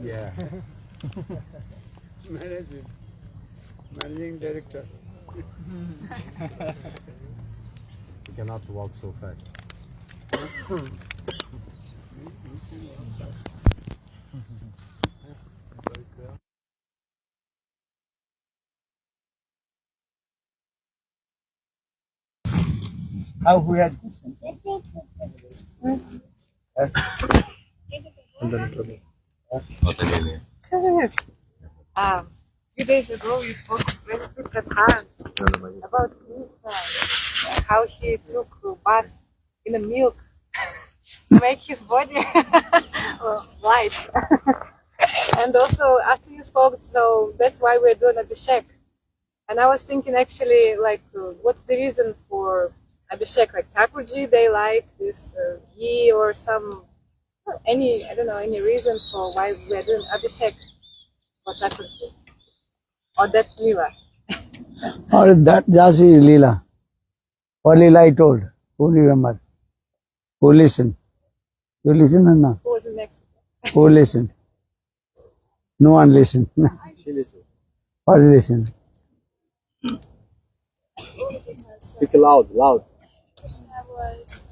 Yeah. Managing director. You cannot walk so fast. How who has question? Few days ago, you spoke very good Katha about Krishna, how he took a bath in the milk to make his body white. And also, after you spoke, so that's why we're doing Abhishek. And I was thinking actually, like, what's the reason for Abhishek? Like Thakurji, they like this ghee or some, I don't know, any reason for why we're doing Abhishek for Thakurji? Or that Leela? Or that Jasi Leela. Or Leela I told. Who remember? Who listen? You listen or not? Who was the next? Who listen? No one listen. She listen. Or listen? Speak loud, loud. Krishna was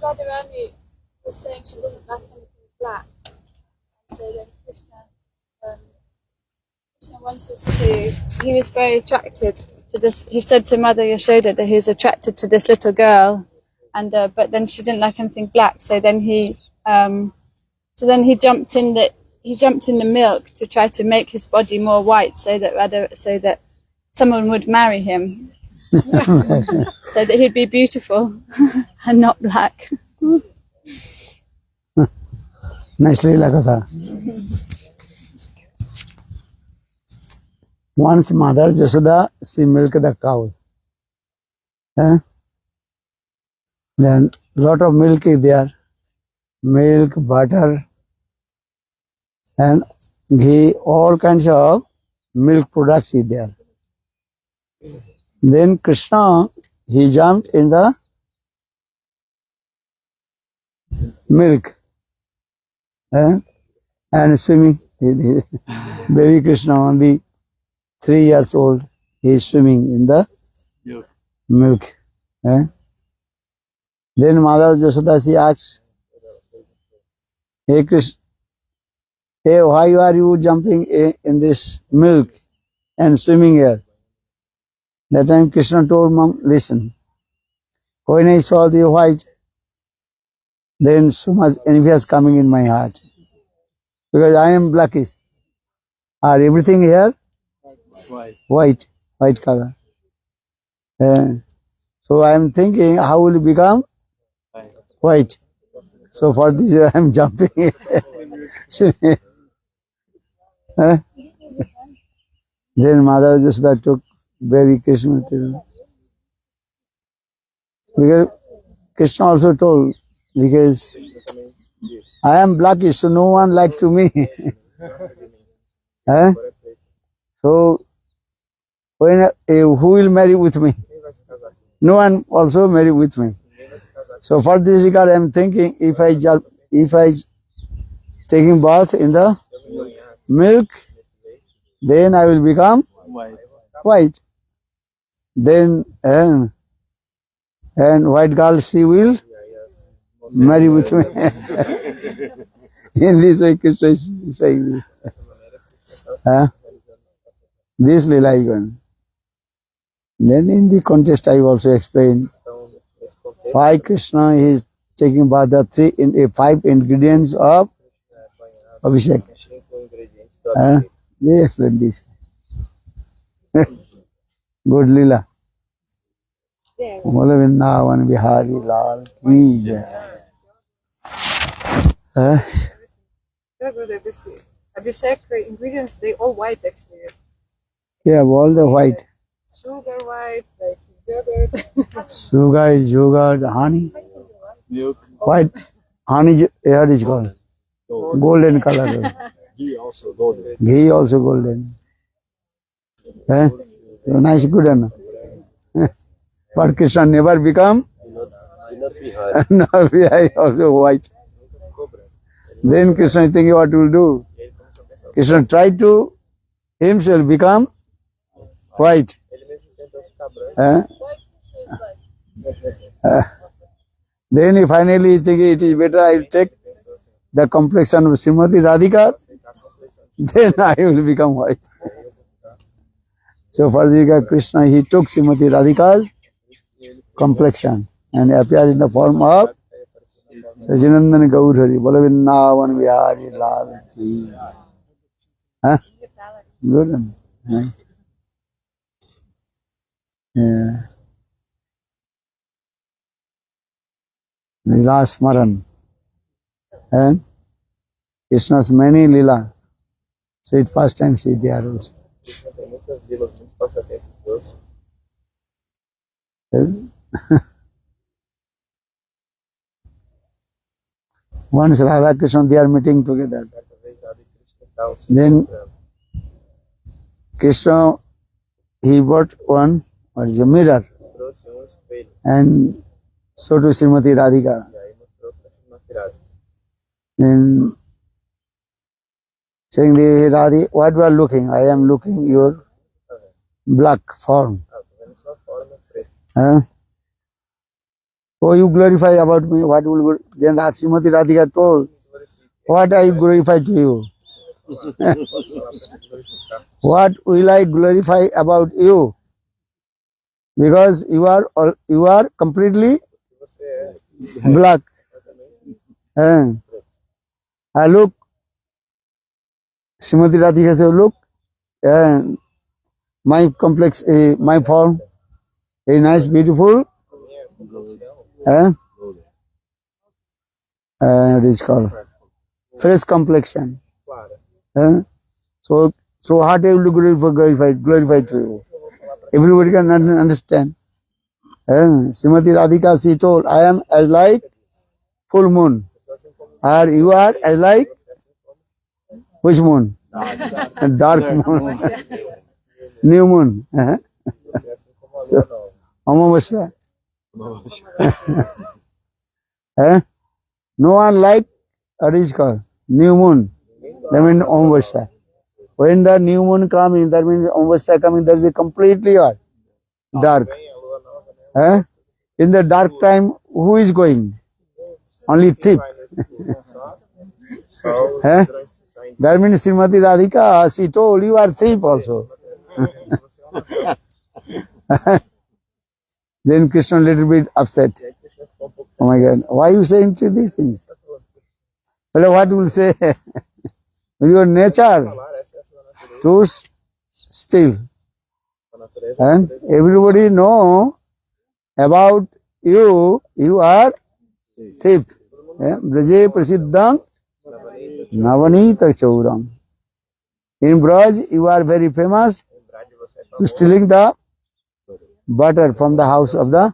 Radharani was saying she doesn't like anything black, and so then Krishna wanted to. He was very attracted to this. He said to Mother Yashoda that he was attracted to this little girl, and but then she didn't like anything black. So then he jumped in the milk to try to make his body more white, so that someone would marry him, so that he'd be beautiful and not black. Nice Leela Katha. Once Mother Yashoda, she milked the cow. Then lot of milk is there. Milk, butter, and ghee, all kinds of milk products is there. Then Krishna, he jumped in the milk and swimming. Baby Krishna, only 3 years old, he is swimming in the milk. Then Mother Yashoda, she asks, Hey Krishna, hey, why are you jumping in this milk and swimming here? That time Krishna told Mom, listen, when I saw the white, then so much envy is coming in my heart. Because I am blackish. Are everything here? White color. So I am thinking, how will it become white? So for this I am jumping. Then Mother Yashoda took baby Krishna to. Because Krishna also told, because I am blackish, so no one like to me. So when who will marry with me? No one also marry with me. So for this regard, I am thinking, if I taking bath in the milk, then I will become white. Then and white girl, she will marry with me. In this way, Krishna is saying this. This Leela is going. Then in the contest, I also explained why Krishna is taking bath the 5 ingredients of Abhishek. They explain this. Good Leela. Bola Vrindavan Bihari Lal ki jai. Very good Abhishek ingredients, they all white actually. Yeah, all the white. Sugar white, like yogurt. Sugar, yogurt, honey. Milk. White. Honey, here is called. Golden color. Ghee also golden. Ghee also golden. So nice, good enough. But Krishna never become. Do not be high. No, I also white. Then Krishna is thinking what will do. Krishna tried to himself become white. Huh? Then he finally is thinking it is better I will take the complexion of Srimati Radhika, then I will become white. So for the Krishna, he took Srimati Radhika's complexion and appeared in the form of Sajinandan Gaudhari, Balavindavan Vihari Lal Ki. Huh? Good. Huh? Yeah. Lila Smaran. And Krishna's many Lila. So it first time see there also. Once Radha Krishna they are meeting together. Then Krishna he bought one, what is a mirror, and so to Srimati Radhika. Then saying, Radhi, what you are looking? I am looking your black form. Huh? Oh, you glorify about me. What will then Srimati Radhika told, what I glorify to you? What will I glorify about you? Because you are completely black. I look, Srimati Radhika said, look, my complex, my form, a nice, beautiful, it is called fresh complexion. So what I will glorify to you. Everybody can understand. Srimati Radhika, she told, I am as like full moon. Or you are as like which moon? Dark moon. New moon. So, Amavasya. No one like what is called new moon. That means Amavasya. When the new moon coming, that means Amavasya coming, that is completely dark. In the dark time, who is going? Only thief. That means Srimati Radhika, she told you are thief also. Then Krishna a little bit upset. Oh my God, why are you saying these things? Well, what will say? Your nature to steal. And everybody know about you, you are thief. Braje Prasiddham Navanita Chauram. In Braj, you are very famous to stealing the butter from the house of the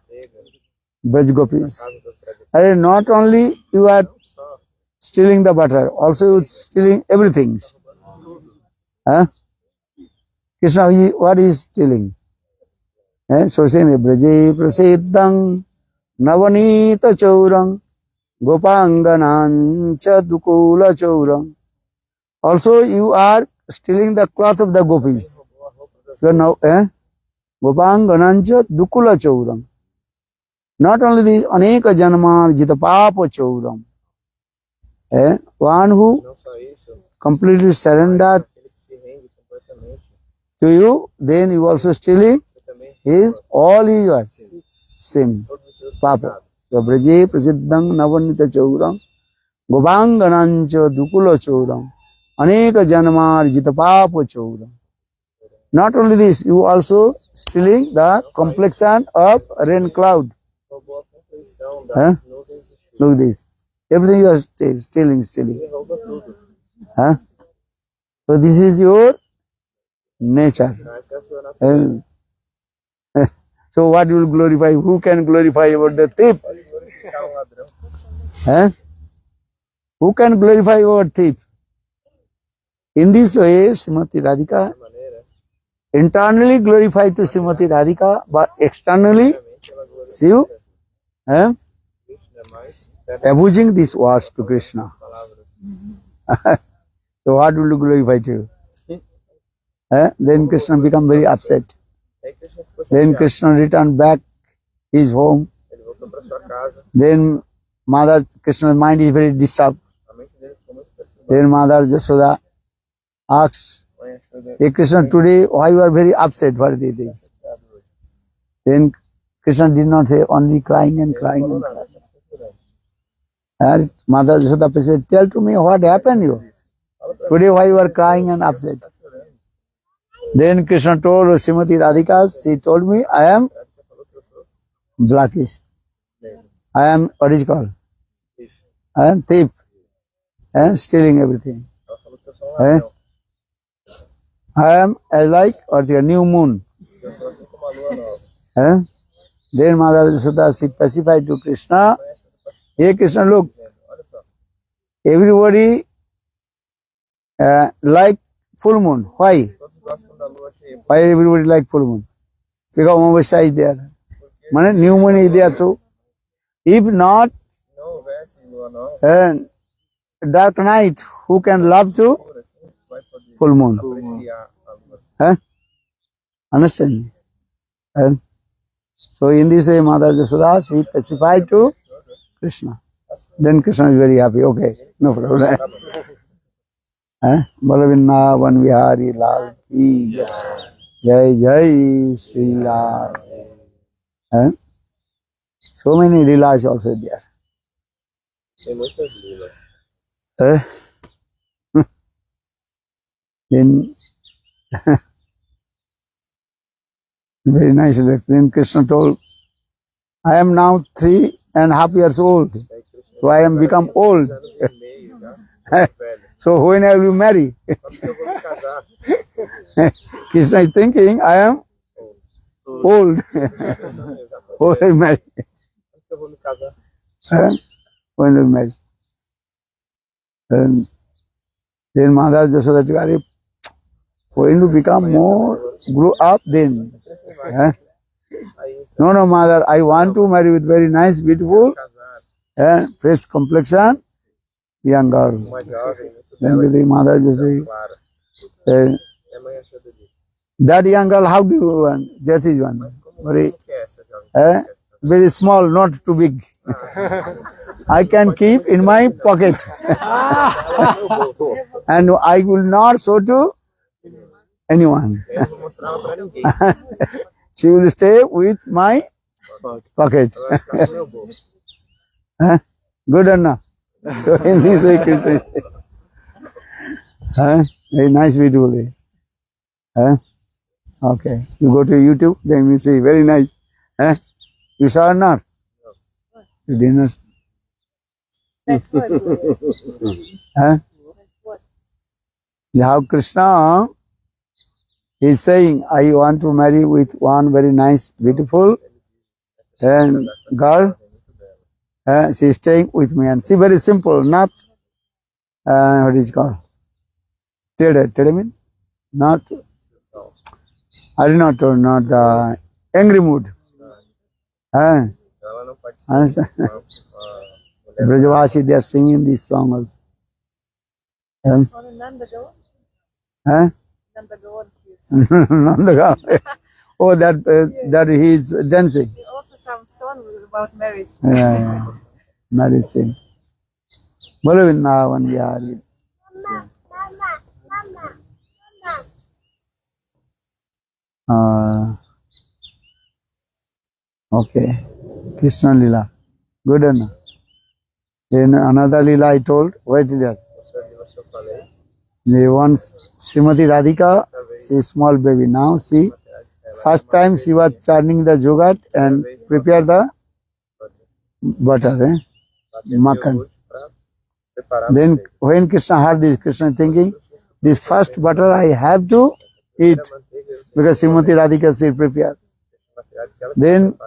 Braj Gopis. And not only you are stealing the butter, also you are stealing everything. Krishna, what is stealing? So saying, Braje Prasiddham Navanita Chauram Gopanganancha Dukula Chauram. Also you are stealing the cloth of the gopis. So now, Gopanganancha Dukula Chauram. Not only the Aneka Janma Jita Papa Chauram. One who completely surrendered to you, then you also stealing is all his sin, Papa. So Braje Prasiddham Navanita Chauram Gopanganancha Dukula Chauram Aneka Janmar Jita Papa Chauram. Not only this, you also stealing the complexion of rain cloud. Look this. Everything you are stealing. So this is your nature. So what will glorify? Who can glorify about the thief? Who can glorify about thief? In this way, Srimati Radhika internally glorified to Srimati Radhika, but externally see abusing these words to Krishna. So what will you glorify to? Then Krishna become very upset. Then Krishna returned back his home. Ele voltou para sua casa. Then Mother Krishna's mind is very disturbed. A mente dele ficou muito perturbada. Then Mother Yashoda asks, Mãe Yashoda "Hey Krishna, today why you are very upset? What is it?" Then Krishna did not say, only crying and crying and crying. And Mother Yashoda said, "Tell to me what happened you. Today why you are crying and upset?" Then Krishna told Srimati Radhika, she told me, I am blackish. I am, what is it called? I am thief. And stealing everything. Eh? I am like or the new moon. Eh? Then Mother Yashoda, she pacified to Krishna. Hey Krishna, look. Everybody like full moon. Why? Why everybody like full moon? Because Amavasya is there. New moon is there too. If not, dark night, who can love to full moon? Understand? So in this way, Mother Yashoda, she pacified to Krishna. Then Krishna is very happy. Okay, no problem. Balavrindavan Vihari Lal ki Jai Jai Shri Ram. So many Leelas also there. Tem muitas lilas. Then very nice. Then Krishna told, I am now 3.5 years old. So I am become old. So when I will marry? Krishna is thinking, I am old. When I will marry? When I will marry? And then Mother Yashoda, when you become more, grow up then. No, Mother, I want to marry with very nice, beautiful, and fresh complexion, young girl. Then the Mother just say, that young girl, how do you want? That is one. Very small, not too big. I can keep in my pocket. And I will not show to anyone. She will stay with my pocket. Good or not? In this way, Krishna. Very nice, beautiful way. Okay. You go to YouTube, then you see, very nice. You saw or not? You did not. That's what. How Krishna is saying, I want to marry with one very nice, beautiful and girl. She is staying with me, and she very simple, not what is it called? Tere mean? Not, I did not told, not angry mood. Brajavasi, they are singing this song also. Nandagaon. Oh, that he is dancing. He also sang song about marriage. Yeah. Marriage sing. Balavrindavan Vihari. Okay. Krishna Lila. Good enough. Then another Lila I told. What is that? The once Srimati Radhika, she is small baby. Now she, first time she was churning the yogurt and prepare the butter, makhan. Then when Krishna heard this, Krishna thinking, this first butter I have to eat because Srimati Radhika she prepared. Then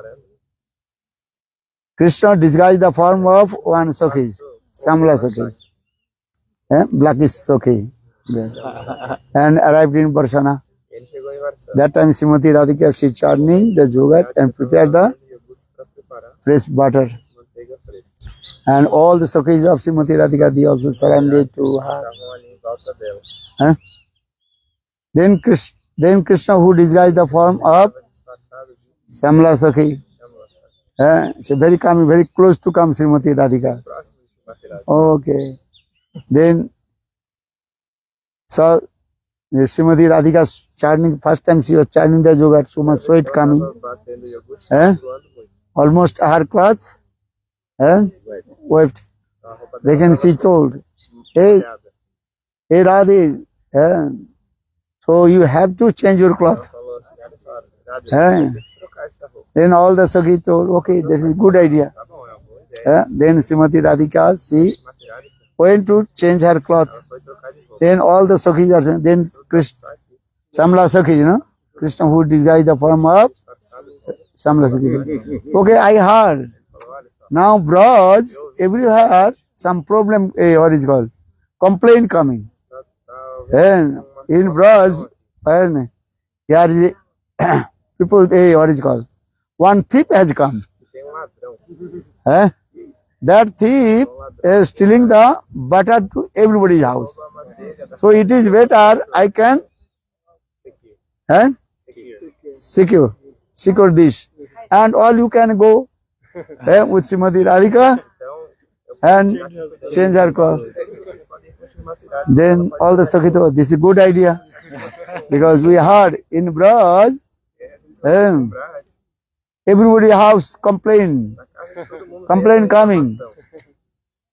Krishna disguised the form of one Sakhi, Samla Sakhi, blackish Sakhi, and arrived in Parsana. That time Srimati Radhika she churning the yogurt and prepared the fresh butter. And all the Sakhis of Srimati Radhika, they also surrendered to her. Estavam ali em volta dela. Huh? Then Krishna, who disguised the form of Estava disfarçado de Samla Sakhi, Shyamala. so very coming, very close to come Srimati Radhika. Próximo de Srimati Radhika. Okay. Then, so Srimati Radhika chanting, first time she was chanting the yoga, so much sweat coming. Estava batendo iogurte, Eh? suando muito. Almost her clothes wet. A roupa They dela can estava see told, hey, molhada. hey Radhe, so you have to change your Ela cloth. falou assim, olha só, Radha, É. eu tenho que trocar essa roupa. Then all the Sakhi told, okay, this is good idea. Tá bom, é uma boa ideia. Then Srimati Radhika, she Srimati Radhika, went to change her cloth. ela foi trocar de roupa. Then all the Sakhis are saying, then Krishna, Só que Samla Sakhi, you know, Krishna who disguised the form of disfarçado, Samla Sakhi. Okay, I heard. falou, olha só, Now, Braj, everywhere, some problem, what is called, complaint coming. tá And in Braj, and here is people, what is called, one thief has come. tem ladrão. That thief is stealing the butter to everybody's house. Rouba a manteiga da So it is better I can sequia. secure this. And all you can go with Srimati Radhika Então, eu and change her clothes. vocês podem ir com Srimati Radhika. Then all the Sakhi thought, this is a good idea. Because we heard in Braj, everybody house complain. Na casa de todo mundo Complaint coming.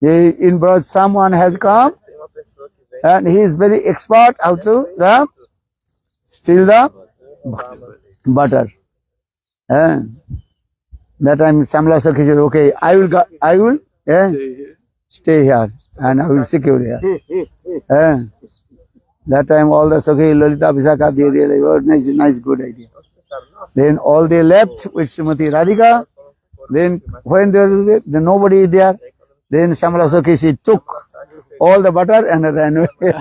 reclamação. In Braj, someone has come Tem uma pessoa que vem and he is very expert how to steal the roubar a manteiga. butter. That time Samla Sakhi said, okay, I will stay here and I will secure here. That time all the Sakhi, Lalita, Visakha, they realized, oh, nice, good idea. Pensaram, nossa, Then all they left with Srimati Radhika. Then when there nobody is there, then Samla Sakhi, she took all the butter and ran away.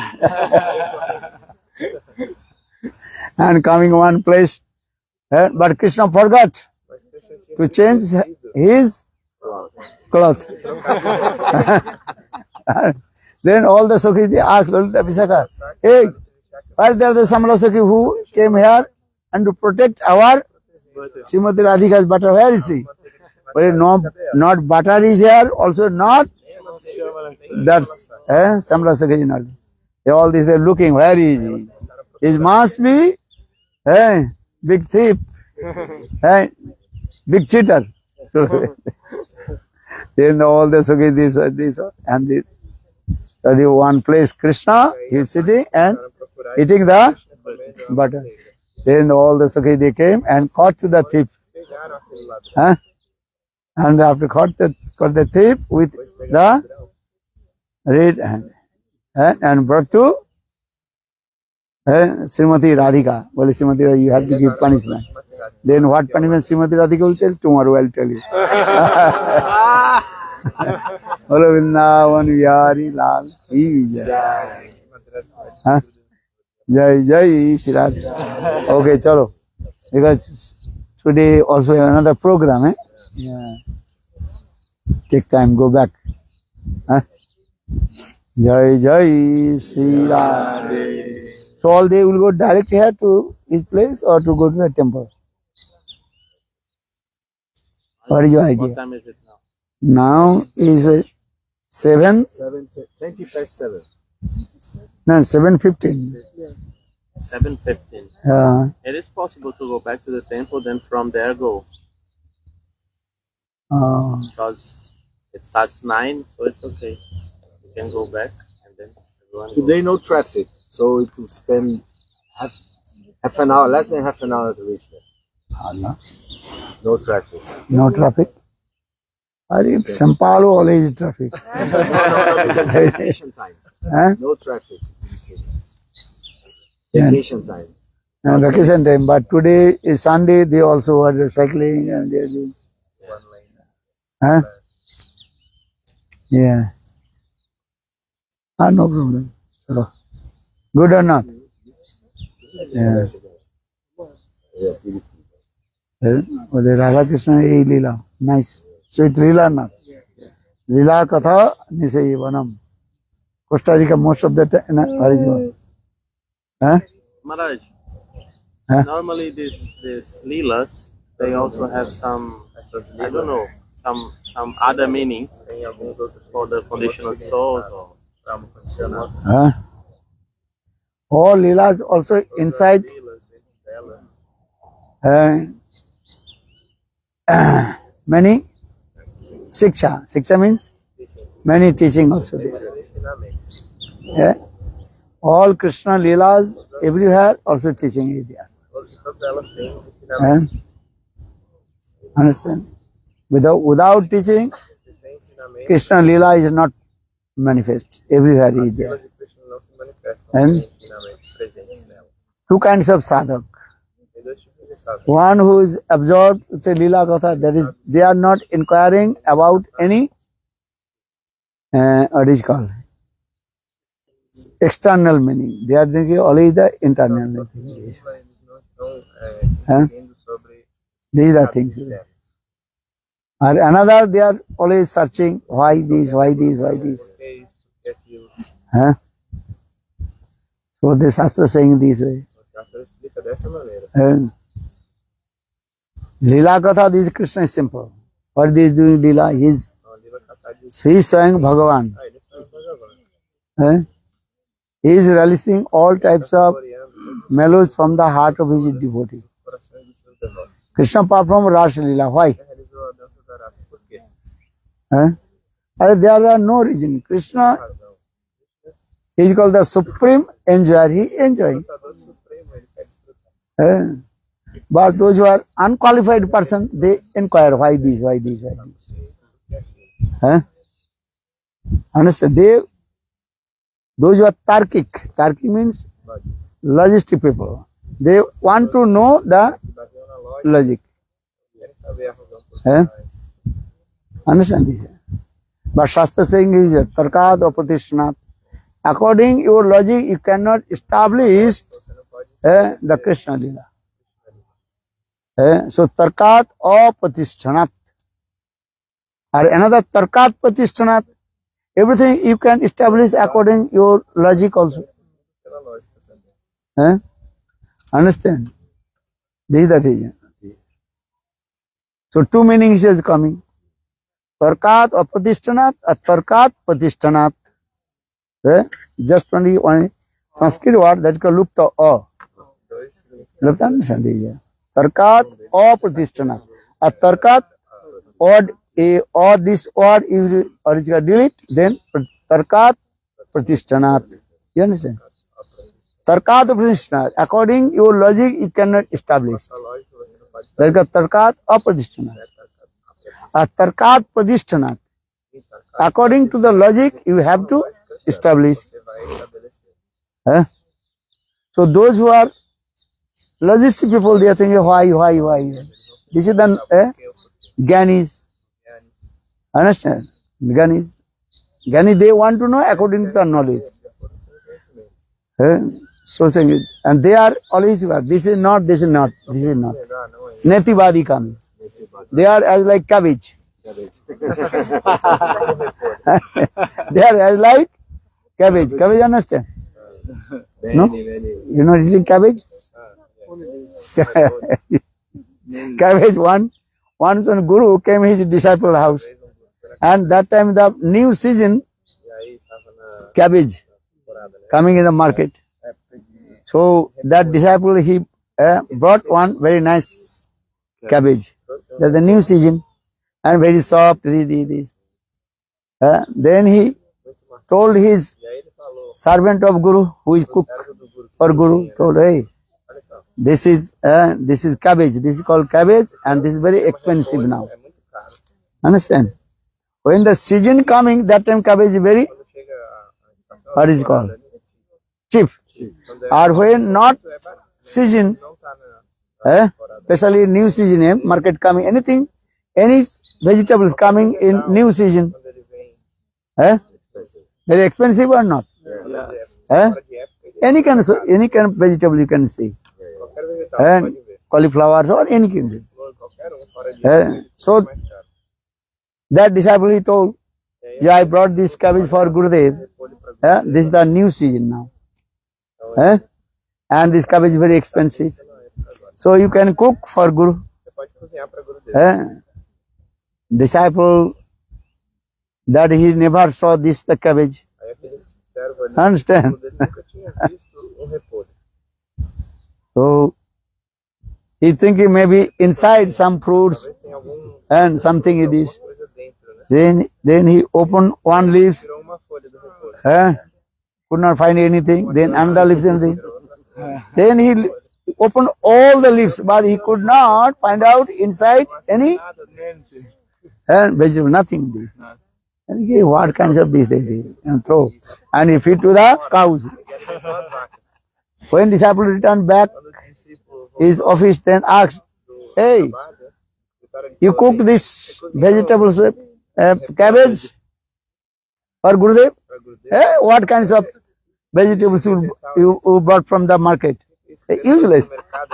And coming one place, but Krishna forgot mas Krishna tinha to change his cloth. Then all the Sakhis, they asked Lalita Visakha, hey, why there the Samla Sakhi who came here and to protect our Srimati Radhika's butter? Where is he? But no, not butter is here, also not that's Samla Sakhi is not. They all this they're looking, where is he? He must be big thief, big cheater. Then all the Sakhi, this and this. So the one place Krishna, he is sitting and procurar eating the comendo a butter. manteiga. Then all the Sakhi, they came and caught to the thief. Pegaram aquele ladrão, And after caught the thief with depois pegaram o the ladrão, red hand and brought to Srimati Radhika. Well, Srimati Radhika, you have to give punishment. Srimati Radhika. Then what punishment Srimati Radhika will tell? Tomorrow I'll tell you. Bolo Vrindavan Vihari Lal Ki Jai. Srimati Radhika. Huh? Jai Shri Radha. Okay, chalo. Because today also another program, Yeah. Take time, go back. Jai Shri Radha. So all they will go direct here to his place or to go to the temple? What is your idea? What time is it now? Now is 7, 20 past 7. no, 7:15. 7:15. It is possible to go back to the temple, then from there go. Because it starts 9, so it's okay. You can go back and then everyone Today no traffic, so it will spend half an hour, less than half an hour to reach there. No traffic. No traffic. Are Sampalo always traffic. Because vacation time. No traffic in the city. Vacation time. Vacation time, but today is Sunday. They also are cycling and they are doing. one lane. Yeah. No problem. So, good or not? Yeah. Radha Krishna Leela. Nice. Sweet Leela or not? Lila Katha Nisayivanam. Costa Rica, most of the time, Harijwan. Huh? Maharaj, Huh? normally these leelas, they also have some, I don't know, some other meanings for the conditional souls or Huh? All Leelas also inside many Siksha. Siksha means many teaching also there. Yeah? All Krishna Leelas everywhere also teaching is there. Understand? Without teaching, Krishna Leela is not manifest. Everywhere is there. And two kinds of sadhak. One who is absorbed with the Leela Katha, that is, they are not inquiring about any, what is called, external meaning. They are thinking only the internal meaning. Huh? These are things. Or another, they are always searching why this, why this, why this. Huh? So the Shastra saying this way. And Leela Katha, this Krishna is simple. What he is doing Leela? He is saying Bhagavan. He is releasing all types of mellows from the heart of his devotee. Krishna apart from Rasa Leela. Why? There are no reason. Krishna is called the supreme enjoyer. He enjoys. But those who are unqualified persons, they inquire why this, why this, why this. Understand? Those who are Tarkic. Tarkic means logistic people. They want to know the logic. Understand this? But Shastra saying is Tarkat or Pratishnat. According your logic, you cannot establish the Krishna Leela. So Tarkat or Pratishthanat. Or another Tarkat Pratishthanat. Everything you can establish according your logic also. Understand? This is the reason. So two meanings is coming. Tarkat or Pratishthanat or Tarkat Pratishthanat. Just only one Sanskrit word that is called Lupta O. Lupta, understand this? Tarkat or Pratishthanat. A Tarkat or this word is original delete, then Tarkat Pratishthanat. You understand? Tarkat or Pratishthanat. According your logic, you cannot establish. That is called Tarkat or Pratishthanat. A Tarkat Pratishthanat. According to the logic, you have to establish. So those who are logistic people, they are thinking, why? This is the Gyanis. Understand? Gyanis, they want to know according to the knowledge. So saying it. And they are always, this is not. Netivadi kami. They are as like cabbage. They are as like cabbage. Cabbage, understand? No? You know eating cabbage? Cabbage, one guru came his disciple house. And that time the new season, cabbage coming in the market. So that disciple, he brought one very nice cabbage. That's the new season. And very soft. Then he told his servant of Guru, who is cook for Guru, told, hey, this is cabbage. This is called cabbage, and this is very expensive now. Understand? When the season coming, that time cabbage is very, what is it called? Cheap. Or when not season, especially new season, market coming, anything, any vegetables coming in new season, very expensive or not? Any kind of vegetable you can see, and cauliflowers or any kind. So that disciple, he told, Yeah, I brought this cabbage for Gurudev. This is the new season now. And this cabbage is very expensive. So you can cook for Guru. Você pode cozinhar para Gurudev. Disciple that he never saw this the cabbage. Aí aquele servo ali, Understand? o Gurudev nunca tinha visto repolho. So he's thinking maybe inside some fruits Talvez tenha alguma and something it is. coisa dentro, né? Then he opened one leaf, Tirou uma folha do repolho. could not find anything. Then another leaf, anything. Then he opened all the leaves, but he could not find out inside any vegetable, nothing. And he gave what kinds of these they did and throw. And he feed to the cows. When disciple returned back his office, then asked, "Hey, you cooked this vegetables, cabbage for Gurudev? What kinds of vegetables you brought from the market?" Useless.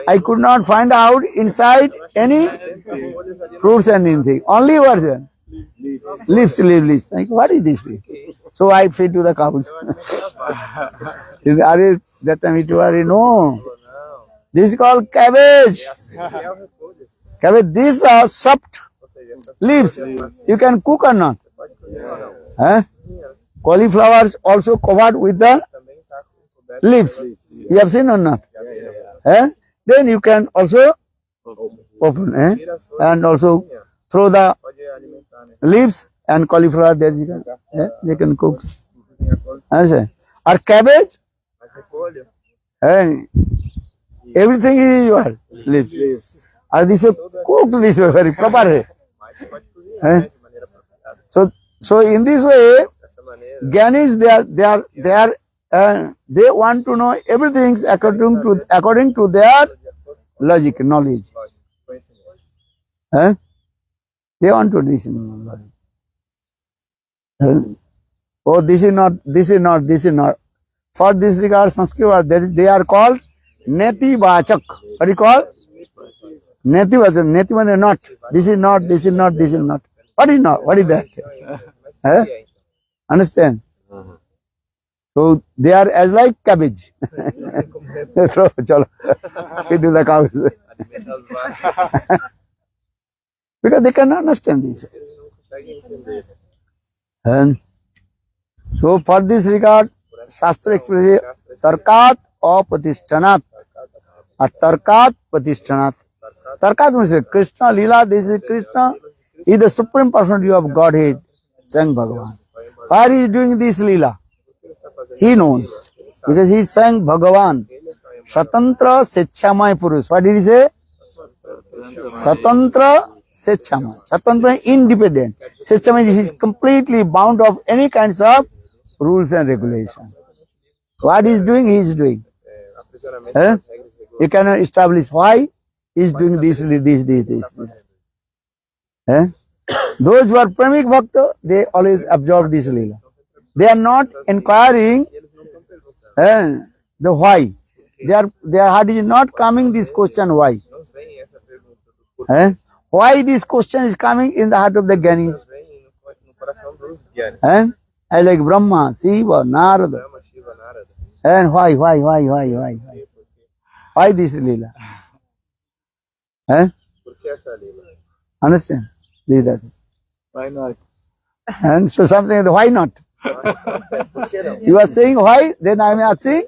I could not find out inside any fruits and anything. Only version. Leaves. Like, what is this? So I feed to the cows. That time it was, no. This is called cabbage. Cabbage, these are soft leaves. You can cook or not. Cauliflowers also covered with the leaves. You have seen or not? Then you can also open and also throw the leaves and cauliflower there. They can cook. Or cabbage, everything is your leaves. Or this is cooked this way, very proper. So in this way, Gyanis, they want to know everything according to their logic, knowledge. They want to know. Oh, this is not. For this regard, Sanskrit word, they are called Neti Vachak. What do you call? Neti Vachak. Neti means not. This is not. What is not? What is that? Understand? So they are as like cabbage. Throw, chalo. Feed to the cows. Because they cannot understand this. And so for this regard, Shastra expresses Tarkat or Patishtanat. Tarkat Patishtanat. Tarkat means Krishna Leela. This is Krishna. He is the supreme personality of Godhead, Sang Bhagavan. Why he is doing this Leela? He knows. Because he sang Bhagavan. Swatantra Sechamay Purush. What did he say? Swatantra Sechamay. Swatantra independent. Sechamay is completely bound of any kinds of rules and regulations. What he is doing, he is doing. He cannot establish why he is doing this. Those who are Premik Bhakta, they always absorb this Leela. They are not inquiring the why. Their heart is not coming this question why. Why this question is coming in the heart of the Gyanis? I like Brahma, Shiva, Narada. And why? Why this Leela? Understand? Why not? And so something, why not? You are saying why, then I am asking,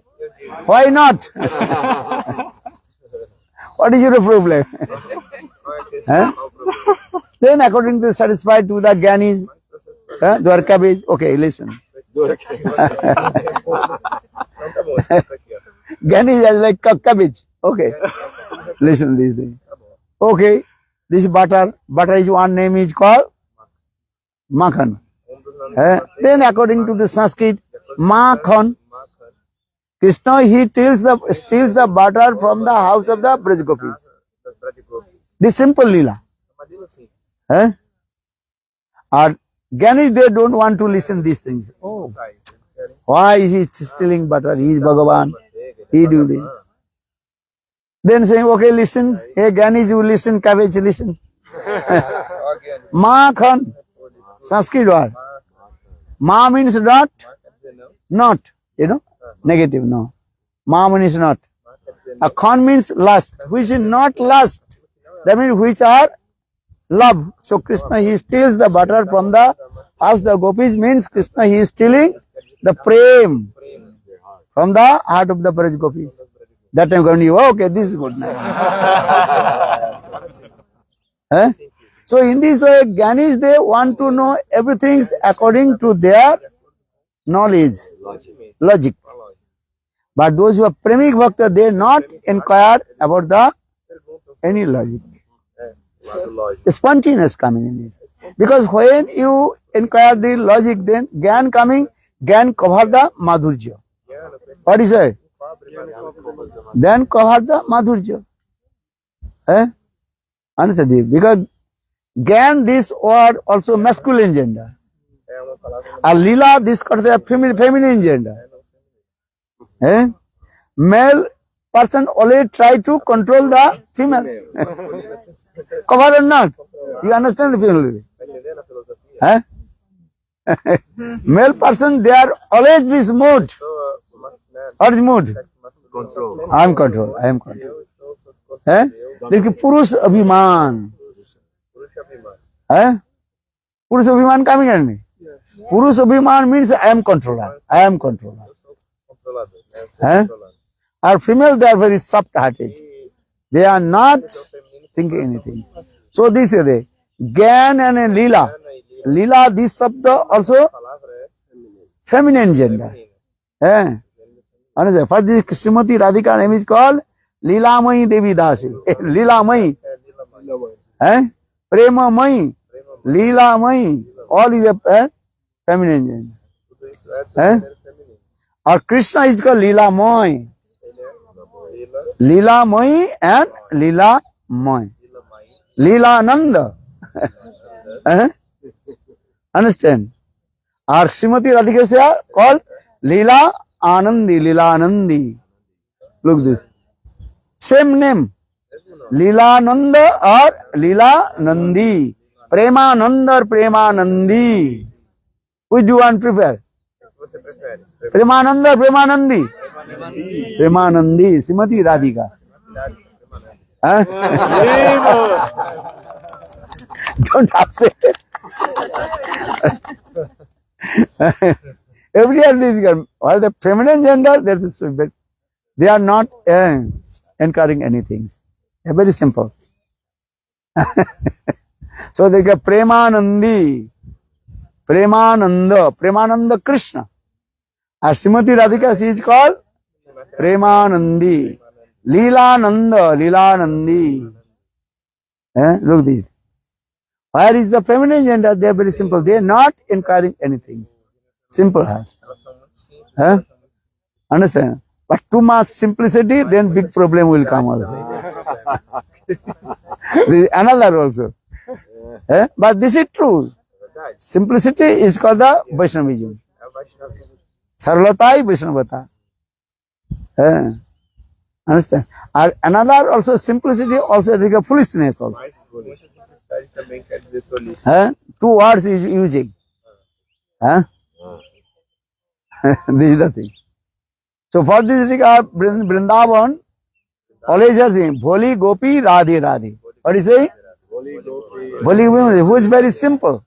why not? What is your problem? Then according to satisfied to the Gyanis, Dwarka okay, listen. Gyanis is like cabbage. Okay. Listen this thing. Okay. This butter. Butter is one name is called Makhan. Then according to the Sanskrit, Makhan, Krishna, he steals the butter from the house of the Braj Gopis. This simple Leela. Or Gyanis, they don't want to listen these things. Oh, why is he stealing butter? He is Bhagavan. He do this. Then saying, okay, listen. Hey, Gyanis, you listen. Cabbage, listen. Makhan. Sanskrit word. Ma means not, not, negative, no. Ma means not. A con means lust, which is not lust. That means which are love. So Krishna, he steals the butter from the house. The gopis means Krishna, he is stealing the prem from the heart of the Braj gopis. That time when you, okay, this is good. So in this way, Gyanis, they want to know everything according to their knowledge, logic. But those who are premic bhakta, they not inquire about the any logic. Spontaneous coming in this. Because when you inquire the logic, then Gyan coming, Gyan cover the madhurya. What is it? Then cover the madhurya. Understand? Because Gyan, this word also masculine gender. And Lila, this is a feminine gender. Male person always try to control the female. Cover or not? You understand the feeling? Male person, they are always this mood. What is mood? Control. I am control. I am control. This is Purush Abhiman. Purush Abhiman coming at me. Purush Abhiman means I am controller. I am controller. Our female, they are very soft-hearted. They are not thinking anything. So this is the Gyan and Lila. Lila, this sabda also feminine gender. Understand? For this Srimati Radhika name is called Leelamai Devi Dasi. Leelamai. Premamai. Leelamai. All is a feminine gender. Or Krishna is called Leelamai. Leelamai and Leelamai. Leelananda. Understand? Or Srimati Radhika is called Leela Anandi. Leelanandi. Look this. Same name. Leelananda or Leelanandi. Premananda or Premanandi. Which do you want to prepare? Premananda or Premanandi? Premanandi. Srimati Radhika. Don't upset. Every other is all the feminine gender, that is but they are not encouraging anything. They're very simple. So they get Premanandi, Premananda Krishna. As Srimati Radhika, she is called Premanandi, Leelanandi. Look this. Where is the feminine gender? They are very simple. They are not encouraging anything. Simple heart. Understand? But too much simplicity, then big problem will come also. Another also. But this is true. Simplicity is called the Vaishnavism. Sarlatai Vaishnavata. Understand? Another also simplicity, also like a foolishness also. Two words is using. This is the thing. So for this regard, Vrindavan always are saying, Bholi Gopi Radhe Radhe. What is saying? Bholi Gopi, who is very simple.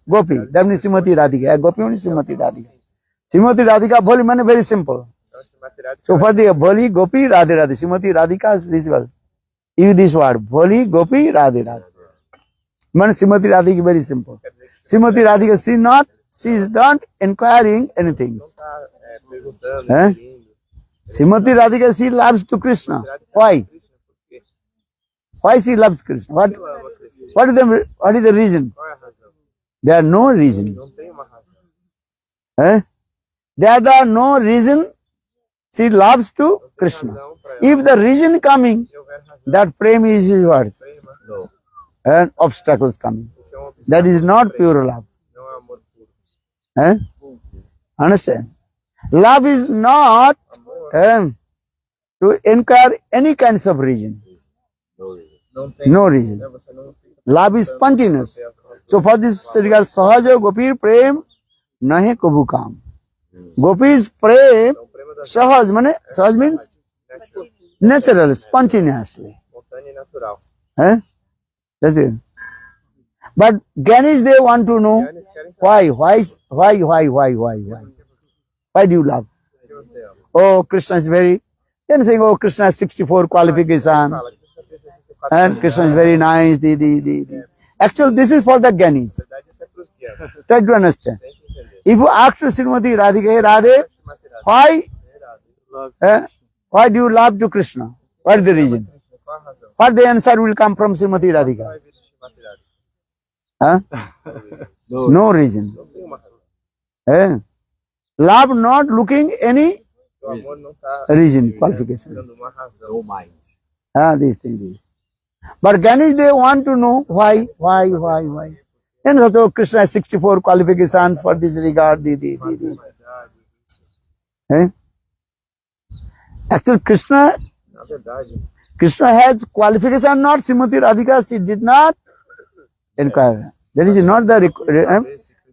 Gopi, that means Srimati Radhika. Gopi means Srimati Radhika. Srimati Radhika, Bholi means very simple. So for the Bholi Gopi Radhe Radhe, Srimati Radhika is this word. Use this word, Bholi Gopi Radhe Radhe. Means Srimati Radhika is very simple. Srimati Radhika, she is not inquiring anything. Srimati Radhika, she loves to Krishna. Why? Why she loves Krishna? What is the reason? There are no reason. There are no reason she loves to Krishna. If the reason coming, that prem is what? And obstacles coming. That is not pure love. Understand? Love is not to inquire any kinds of reason. No reason. Love is spontaneous. So for this regard, Sahaja Gopir Prem nahe kabhu kaam. Gopis prem sahaj, mane sahaj means natural, spontaneously. Natural. Eh? That's it. But Gyanis, they want to know why do you love? Oh, Krishna is very, then saying, oh, Krishna has 64 qualifications and Krishna is very nice. Actually, this is for the Gyanis. Try to understand. If you ask to Srimati Radhika, hey Radhe, why do you love to Krishna? What is the reason? What the answer will come from Srimati Radhika? Huh? No reason. Eh? Love not looking any reason, qualification. No mind. These things. But Gyanis, they want to know why. And also Krishna has 64 qualifications for this regard. Eh? Actually, Krishna has qualification, not Srimati Radhika. She did not inquire. That is not the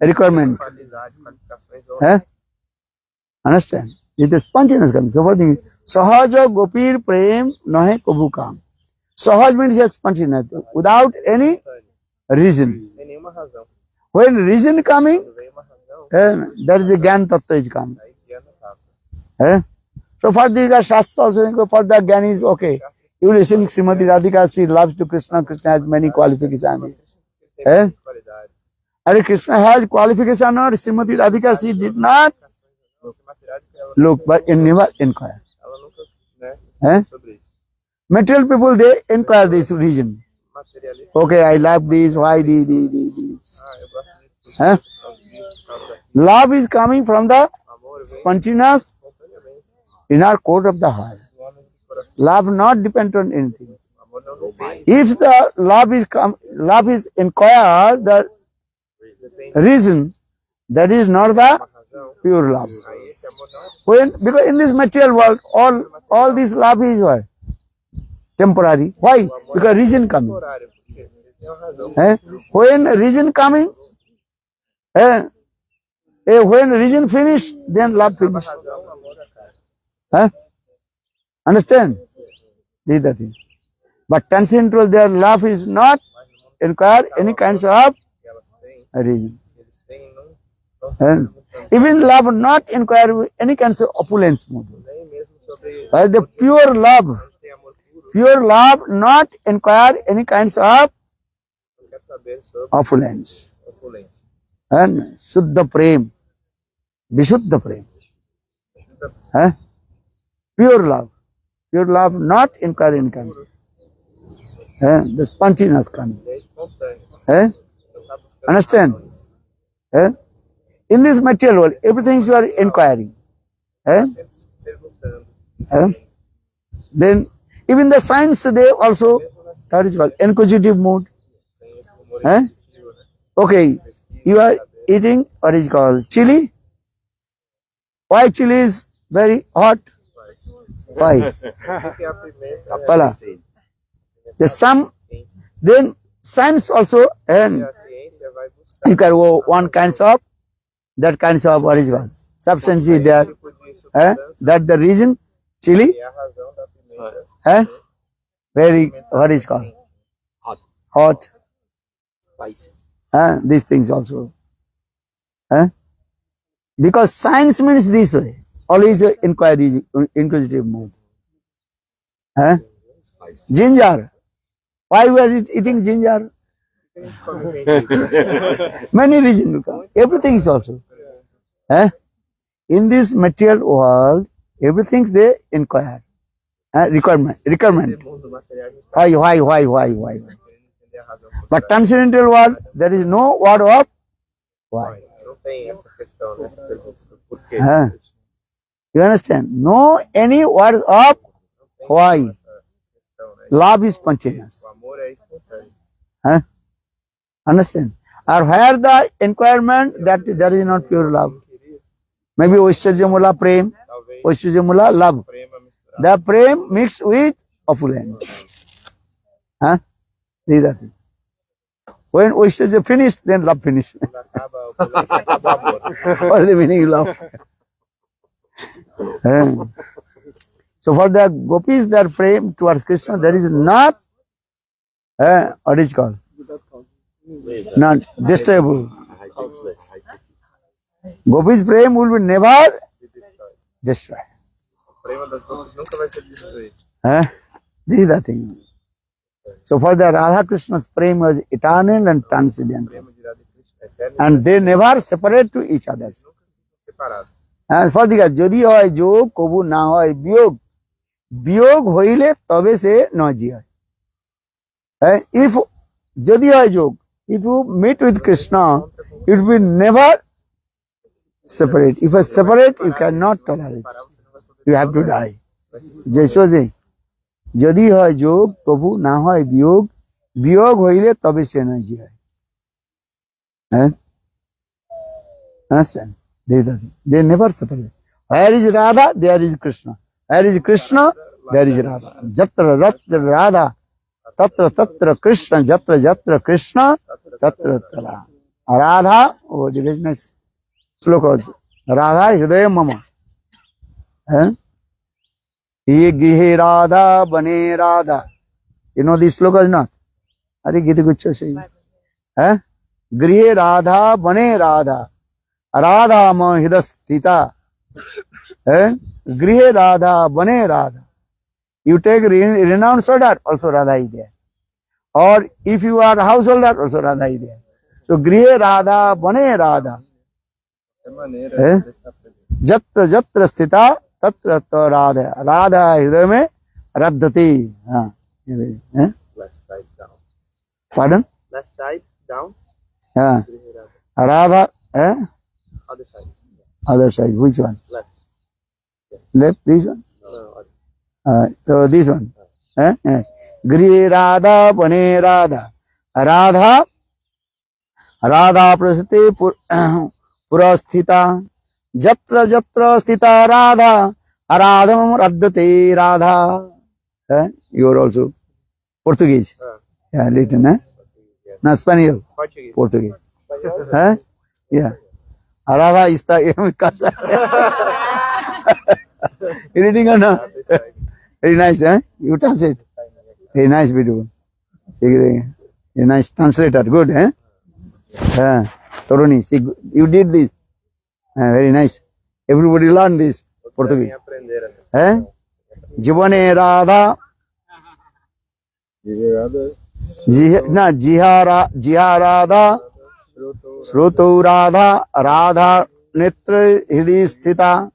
requirement. Eh? Understand? It is spontaneous coming. So, what is Sahaja Gopir Prem Nahe Kabhu Kaam. Sahaj means just spontaneous, without any reason. When reason coming, that is the Gyan Tattva is coming. So for the Shastra also, for the Gyanis, okay, you listen Srimati Radhika, she loves to Krishna, Krishna has many qualifications. And Krishna has qualification or Srimati Radhika, she did not look, but never inquire. Material people, they inquire this reason. Okay, I love this, why Love is coming from the spontaneous inner core of the heart. Love not depend on anything. If the love is inquired, the reason, that is not the pure love. Because in this material world, all this love is what? Temporary. Why? Because reason coming. When reason coming, when reason finish, then love finish. Understand? This is the thing. But transcendental, their love is not inquire any kinds of reason. Even love not inquire any kinds of opulence. But the pure love not inquire any kinds of opulence. And Shuddha Prem, Vishuddha Prem. Pure love not inquire any kind. The spontaneous kind. Understand? In this material world, everything you are inquiring. Then even the science, they also, that is called inquisitive mood. Okay, you are eating what is called chili. Why chili is very hot? Why? Then science also, and you can go one kinds of, that kinds of what is called substance is there. That the reason chili, very what is called hot. These things also. Because science means this way, always inquisitive mode. Ginger. Why we are eating ginger? Many reasons. Everything is also. In this material world, everything they inquire. Requirement. Why? But transcendental world, there is no word of why. You understand? No any words of why. Love is spontaneous. Understand? Or where the inquirement, that there is not pure love. Maybe Vaishyaja Prem, Vaishyaja love. The Prem mixed with opulence. These are things. When oysters are finished, then love finish. What is the meaning of love? So for the gopis, their frame towards Krishna, that is not what is called? Not destroyable. Gopis' frame will be never destroyed. This is the thing. So for the Radha Krishna's frame was eternal and transcendental. And they never separate to each other. As for the Jodi hoy jog, kobu na hoy biyog. Biyog hoile tobe se noji hoy. If Jodi hoy jog, if you meet with Krishna, it will never separate. If you separate, you cannot tolerate. You have to die. Jeshoji. যদি হয় যোগ তবু না হয় বিয়োগ বিয়োগ হইলে তবে সে নজি হয় understand they never separate. Where is Radha, there is Krishna. Where is Krishna, there is Radha. Jatra ratra Radha tatra tatra Krishna, jatra jatra Krishna tatra tatra Radha. Oh, the very nice sloka. Radha hridaya mama. Ye gihe Radha bane Radha. You know this sloka is not? Are Gita Guccio saying? Grihe Radha bane Radha. Radha mohidastita. Grihe Radha bane Radha. You take renowned soldier, also Radha is there. Or if you are a householder, also Radha is there. So Grihe Radha bane Radha. Jatra jatra stita. तत्र तो राधा राधा हृदय में रद्धति. Left side down. Pardon? Left side down. Radha Other side. other side. Which one? Left. Left, this one. No, So this one. Grihe Radha bane Radha. Radha Radha prasati purasthita. Jatra jatra stita Radha Aradham raddhate Radha. You are also Portuguese. Yeah, little, no, Spanish. Portuguese. Yeah. Radha is the casa. You reading or not? Very nice, You translate. Very nice, beautiful. Very nice translator. Good, Toruni, see, you did this. Very nice. Everybody learn this Portuguese. Jivane Radha. Jiha Radha. Shruto Radha. Radha Netra Hidi Sthita.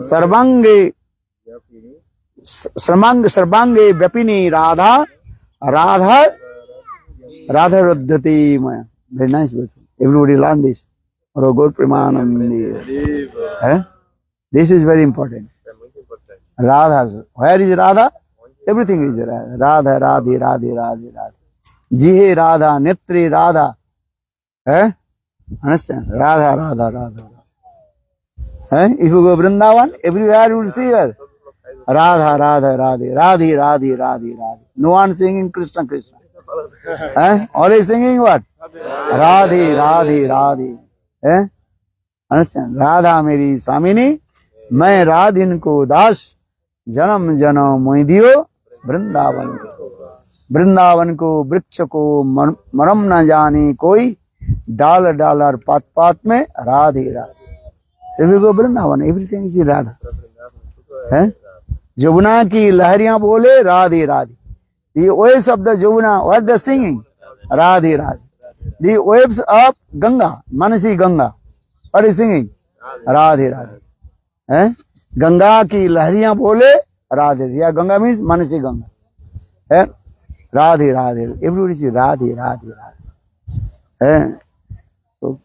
Sarvange Vyapini Radha. Radha Raddhati Maya. Very nice. Everybody learn this. Rogor Premanam. This is very important. Radha. Where is Radha? Everything is Radha. Radha, Radhi, Radhi, Radhi, Radhi. Jihe Radha, Netri Radha. Understand? Radha, Radha, Radha. If you go Vrindavan, everywhere you will see her. Radha, Radha, Radhi, Radhi, Radhi, Radhi, Radhi. No one singing Krishna, Krishna. Always singing what? Radhi, Radhi, Radhi. Understand? Radha मेरी स्वामिनी, मैं राधिन को दास, जन्म जन्म मोहि दियो वृंदावन को. वृंदावन को वृक्ष को मरम न जाने कोई, डाल डालर पात पात में Radhe Radhe. If you go Vrindavan, everything is Radha. Jumuna की लहरियां बोले Radhe Radhe. The waves of the Jumuna, what they singing? Radhe Radhe. The waves of Ganga, Manasi Ganga, what is singing? Radhe Radhe. Ganga की लहरियां बोले Radhe. Yeah, Ganga means Manasi Ganga. Radhe Radhe. Everybody say Radhe Radhe Radhe. So,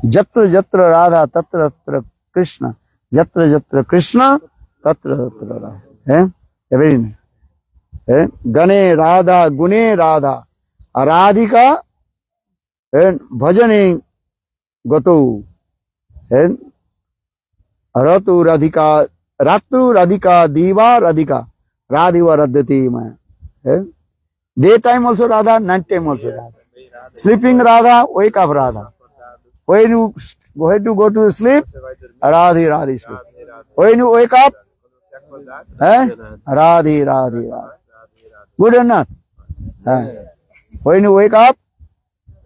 Jatra Jatra Radha Tatra Tatra Krishna. Jatra Jatra Krishna Tatra Tatra Radha. Very nice. Gane Radha Gune Radha Aradhika Bhajane Gato Ratu Radhika Ratru Radhika Diva Radhika Radhiva Radhati Maya. Daytime also Radha, night time also Radha. Sleeping Radha, wake up Radha. When you go to sleep, Radhi Radhi sleep. When you wake up, Radhi Radhi Radhi. Good or not? When you wake up,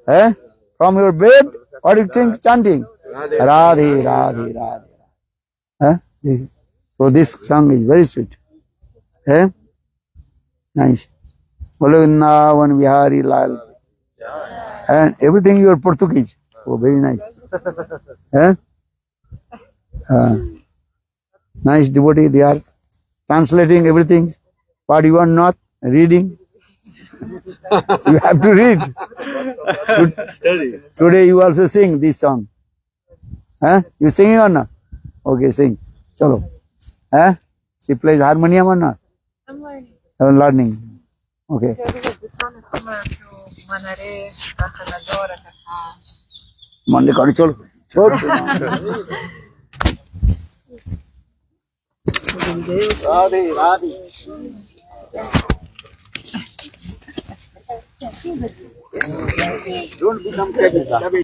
from your bed, what do you think chanting? Radhi Radhi Radhi. So this song is very sweet. Nice. Bolo Vrindavan Vihari Lal. And everything you are Portuguese. Oh, very nice. Nice devotee, they are translating everything. What you are not reading, you have to read. Study. Today you also sing this song. You singing or not? Okay, sing. Chalo. She plays harmonium or not? I'm learning. Learning. Okay. Monday kari chalo. Radhe Radhe. Don't become